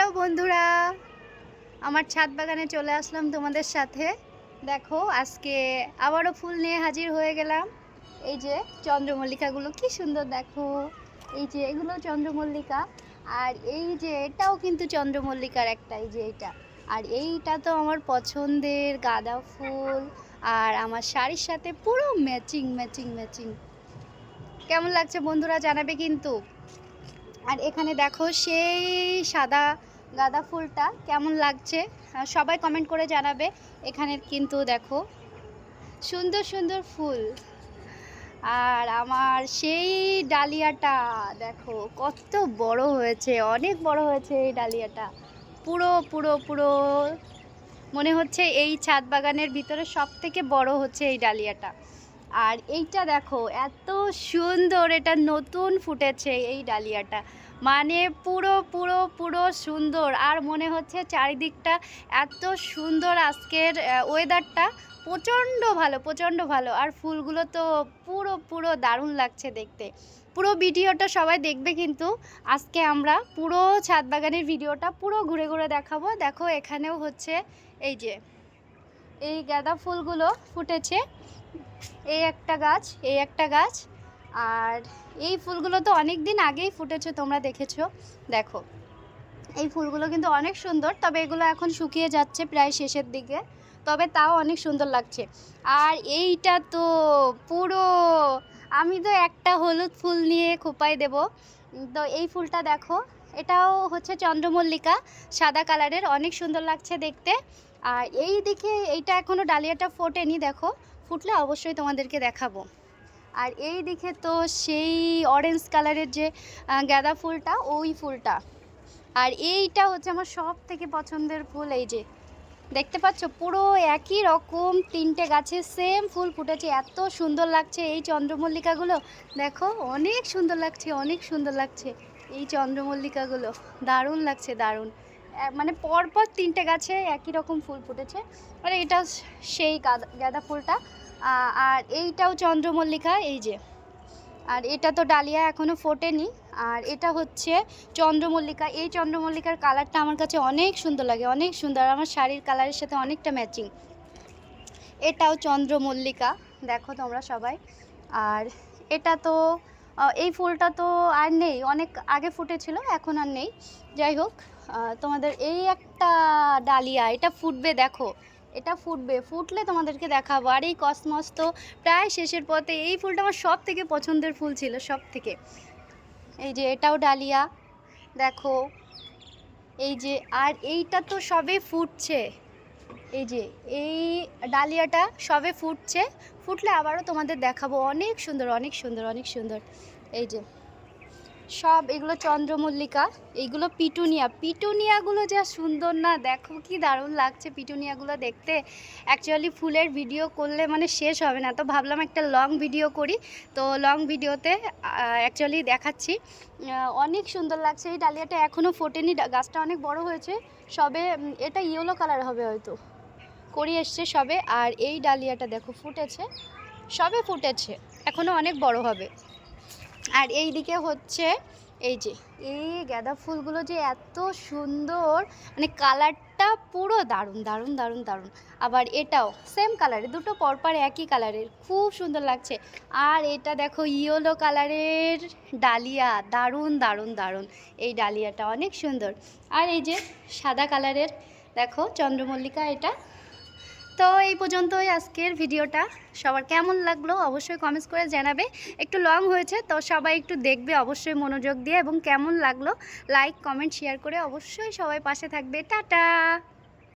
Hello বন্ধুরা, আমার ছাদ বাগানে চলে আসলাম তোমাদের সাথে। দেখো আজকে আবারও ফুল নিয়ে হাজির হয়ে গেলাম। এই যে চন্দ্রমল্লিকাগুলো কি সুন্দর দেখো। এই যে এগুলো চন্দ্রমল্লিকা, আর এই যে এটাও কিন্তু চন্দ্রমল্লিকার একটা, এই যে এটা। আর এইটা তো আমার পছন্দের গাঁদা ফুল, আর আমার শাড়ির সাথে পুরো ম্যাচিং ম্যাচিং ম্যাচিং। কেমন লাগছে বন্ধুরা জানাবে কিন্তু। আর এখানে দেখো সেই সাদা গাঁদা ফুলটা কেমন লাগছে সবাই কমেন্ট করে জানাবে। এখানে কিন্তু দেখো সুন্দর সুন্দর ফুল। আর আমার সেই ডালিয়াটা দেখো কত বড় হয়েছে, অনেক বড় হয়েছে এই ডালিয়াটা। পুরো পুরো পুরো মনে হচ্ছে এই ছাদ বাগানের ভিতরে সব থেকে বড় হচ্ছে এই ডালিয়াটা। আর এইটা দেখো এত সুন্দর, এটা নতুন ফুটেছে এই ডালিয়াটা, মানে পুরো পুরো পুরো সুন্দর। আর মনে হচ্ছে চারিদিকটা এত সুন্দর, আজকের ওয়েদারটা প্রচণ্ড ভালো, প্রচণ্ড ভালো। আর ফুলগুলো তো পুরো পুরো দারুণ লাগছে দেখতে। পুরো ভিডিওটা সবাই দেখবে কিন্তু। আজকে আমরা পুরো ছাদ বাগানের ভিডিওটা পুরো ঘুরে ঘুরে দেখাবো। দেখো এখানেও হচ্ছে এই যে এই গাঁদা ফুলগুলো ফুটেছে, এই একটা গাছ, এই একটা গাছ। আর এই ফুলগুলো তো অনেক দিন আগেই ফুটেছে, তোমরা দেখেছো। দেখো এই ফুলগুলো কিন্তু অনেক সুন্দর, তবে এগুলো এখন শুকিয়ে যাচ্ছে প্রায় শেষের দিকে, তবে তাও অনেক সুন্দর লাগছে। আর এইটা তো পুরো, আমি তো একটা হলুদ ফুল নিয়ে খোপায় দেব। তো এই ফুলটা দেখো, এটাও হচ্ছে চন্দ্রমল্লিকা, সাদা কালারের, অনেক সুন্দর লাগছে দেখতে। আর এই দিকে এইটা এখনও ডালিয়াটা ফোটেনি, দেখো ফুটলে অবশ্যই তোমাদেরকে দেখাবো। আর এই দিকে তো সেই অরেঞ্জ কালারের যে গাঁদা ফুলটা, ওই ফুলটা। আর এইটা হচ্ছে আমার সব থেকে পছন্দের ফুল। এই যে দেখতে পাচ্ছ পুরো একই রকম তিনটে গাছে সেম ফুল ফুটেছে, এত সুন্দর লাগছে এই চন্দ্রমল্লিকাগুলো। দেখো অনেক সুন্দর লাগছে, অনেক সুন্দর লাগছে এই চন্দ্রমল্লিকাগুলো, দারুণ লাগছে দারুণ। মানে পরপর তিনটে গাছে একই রকম ফুল ফুটেছে। আর এটা সেই গাঁদা ফুলটা, আর এইটাও চন্দ্রমল্লিকা, এই যে। আর এটা তো ডালিয়া এখনও ফোটেনি। আর এটা হচ্ছে চন্দ্রমল্লিকা। এই চন্দ্রমল্লিকার কালারটা আমার কাছে অনেক সুন্দর লাগে, অনেক সুন্দর, আমার শাড়ির কালারের সাথে অনেকটা ম্যাচিং। এটাও চন্দ্রমল্লিকা, দেখো তোমরা সবাই। আর এটা তো এই ফুলটা তো আর নেই, অনেক আগে ফুটেছিল, এখন আর নেই। যাই হোক, তোমাদের এই একটা ডালিয়া, এটা ফুটবে দেখো, এটা ফুটবে, ফুটলে তোমাদেরকে দেখাবো। আর এই কসমস তো প্রায় শেষের পথে। এই ফুলটা আমার সব থেকে পছন্দের ফুল ছিল, সব থেকে। এই যে এটাও ডালিয়া দেখো, এই যে। আর এইটা তো সবে ফুটছে, এই যে এই ডালিয়াটা সবে ফুটছে, ফুটলে আবারও তোমাদের দেখাবো। অনেক সুন্দর, অনেক সুন্দর, অনেক সুন্দর। এই যে সব এগুলো চন্দ্রমল্লিকা, এইগুলো পিটুনিয়া। পিটুনিয়াগুলো যা সুন্দর না, দেখো কি দারুণ লাগছে পিটুনিয়াগুলো দেখতে। অ্যাকচুয়ালি ফুলের ভিডিও করলে মানে শেষ হবে না, তো ভাবলাম একটা লং ভিডিও করি। তো লং ভিডিওতে অ্যাকচুয়ালি দেখাচ্ছি। অনেক সুন্দর লাগছে এই ডালিয়াটা, এখনও ফোটেনি, গাছটা অনেক বড় হয়েছে সবে। এটা ইয়েলো কালার হবে হয়তো, করি এসছে সবে। আর এই ডালিয়াটা দেখো ফুটেছে, সবে ফুটেছে, এখনও অনেক বড় হবে। আর এই দিকে হচ্ছে এই যে এই গাঁদা ফুলগুলো যে এত সুন্দর, মানে কালারটা পুরো দারুণ দারুণ দারুণ দারুণ। আবার এটাও সেম কালারের, দুটো পরপর একই কালারের, খুব সুন্দর লাগছে। আর এটা দেখো ইয়েলো কালারের ডালিয়া, দারুণ দারুণ দারুণ, এই ডালিয়াটা অনেক সুন্দর। আর এই যে সাদা কালারের দেখো চন্দ্রমল্লিকা, এটা। তো এই পর্যন্তই আজকের ভিডিওটা। সবার কেমন লাগলো অবশ্যই কমেন্টস করে জানাবে। একটু লং হয়েছে তো সবাই একটু দেখবে অবশ্যই মনোযোগ দিয়ে, এবং কেমন লাগলো লাইক কমেন্ট শেয়ার করে অবশ্যই সবাই পাশে থাকবে। টাটা।